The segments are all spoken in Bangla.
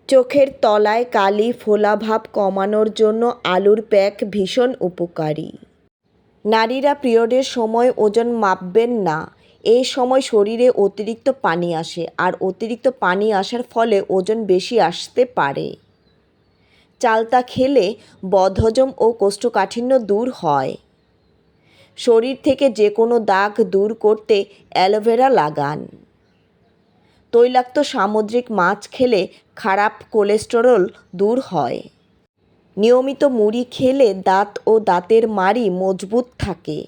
চোখের তলায় কালি ফোলাভাব কমানোর জন্য আলুর প্যাক ভীষণ উপকারী। নারীরা পিরিয়ডের সময় ওজন মাপবেন না। এই সময় শরীরে অতিরিক্ত পানি আসে, আর অতিরিক্ত পানি আসার ফলে ওজন বেশি আসতে পারে। চালতা খেলে বদহজম ও কোষ্ঠকাঠিন্য দূর হয়। শরীর থেকে যে কোনো দাগ দূর করতে অ্যালোভেরা লাগান। তৈলাক্ত সামুদ্রিক মাছ খেলে খারাপ কোলেস্টেরল দূর হয়। নিয়মিত মুড়ি খেলে দাঁত ও দাঁতের মাড়ি মজবুত থাকে।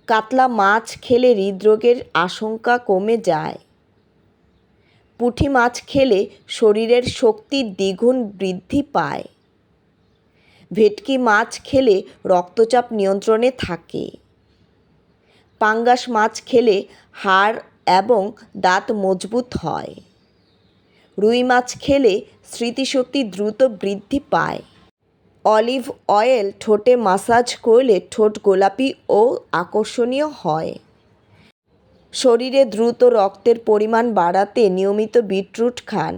কাতলা মাছ খেলে হৃদরোগের আশঙ্কা কমে যায়। পুঁটি মাছ খেলে শরীরের শক্তি দ্বিগুণ বৃদ্ধি পায়। ভেটকি মাছ খেলে রক্তচাপ নিয়ন্ত্রণে থাকে। পাঙ্গাস মাছ খেলে হাড় এবং দাঁত মজবুত হয়। রুই মাছ খেলে স্মৃতিশক্তি দ্রুত বৃদ্ধি পায়। অলিভ অয়েল ঠোঁটে মাসাজ করলে ঠোঁট গোলাপি ও আকর্ষণীয় হয়। শরীরে দ্রুত রক্তের পরিমাণ বাড়াতে নিয়মিত বিটরুট খান।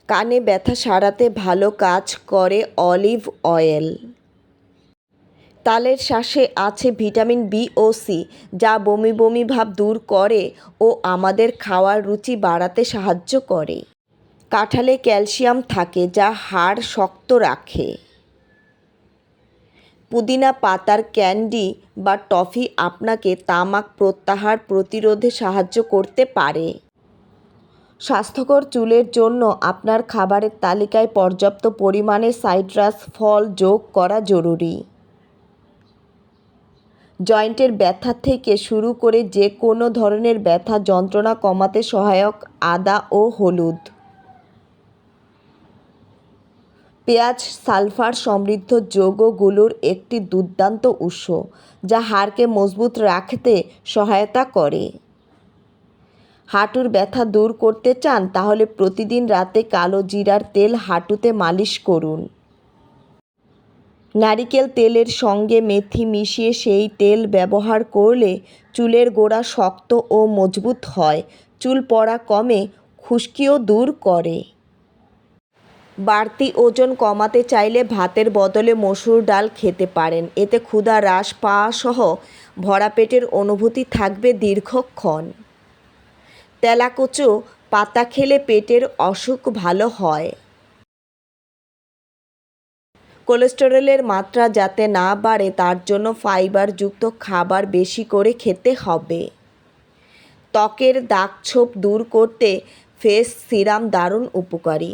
কানে ব্যথা সারাতে ভালো কাজ করে অলিভ অয়েল। তালের শাঁসে আছে ভিটামিন বি ও সি, যা বমি বমি ভাব দূর করে ও আমাদের খাওয়ার রুচি বাড়াতে সাহায্য করে। কাঁঠালে ক্যালসিয়াম থাকে, যা হাড় শক্ত রাখে। পুদিনা পাতার ক্যান্ডি বা টফি আপনাকে তামাক প্রত্যাহার প্রতিরোধে সাহায্য করতে পারে। স্বাস্থ্যকর চুলের জন্য আপনার খাবারের তালিকায় পর্যাপ্ত পরিমাণে সাইট্রাস ফল যোগ করা জরুরি। জয়েন্টের ব্যথা থেকে শুরু করে যে কোনো ধরনের ব্যথা যন্ত্রণা কমাতে সহায়ক আদা ও হলুদ। পেঁয়াজ সালফার সমৃদ্ধ যৌগগুলোর একটি দুর্দান্ত উৎস, যা হাড়কে মজবুত রাখতে সহায়তা করে। হাঁটুর ব্যথা দূর করতে চান তাহলে প্রতিদিন রাতে কালো জিরার তেল হাঁটুতে মালিশ করুন। নারিকেল তেলের সঙ্গে মেথি মিশিয়ে সেই তেল ব্যবহার করলে চুলের গোড়া শক্ত ও মজবুত হয়। চুল পড়া কমে, খুশকিও দূর করে। বাড়তি ওজন কমাতে চাইলে ভাতের বদলে মসুর ডাল খেতে পারেন। এতে ক্ষুধা হ্রাস পাওয়া সহ ভরা পেটের অনুভূতি থাকবে দীর্ঘক্ষণ। তেলাকুচো পাতা খেলে পেটের অসুখ ভালো হয়। কোলেস্টেরলের মাত্রা যাতে না বাড়ে তার জন্য ফাইবারযুক্ত খাবার বেশি করে খেতে হবে। ত্বকের দাগছোপ দূর করতে ফেস সিরাম দারুণ উপকারী।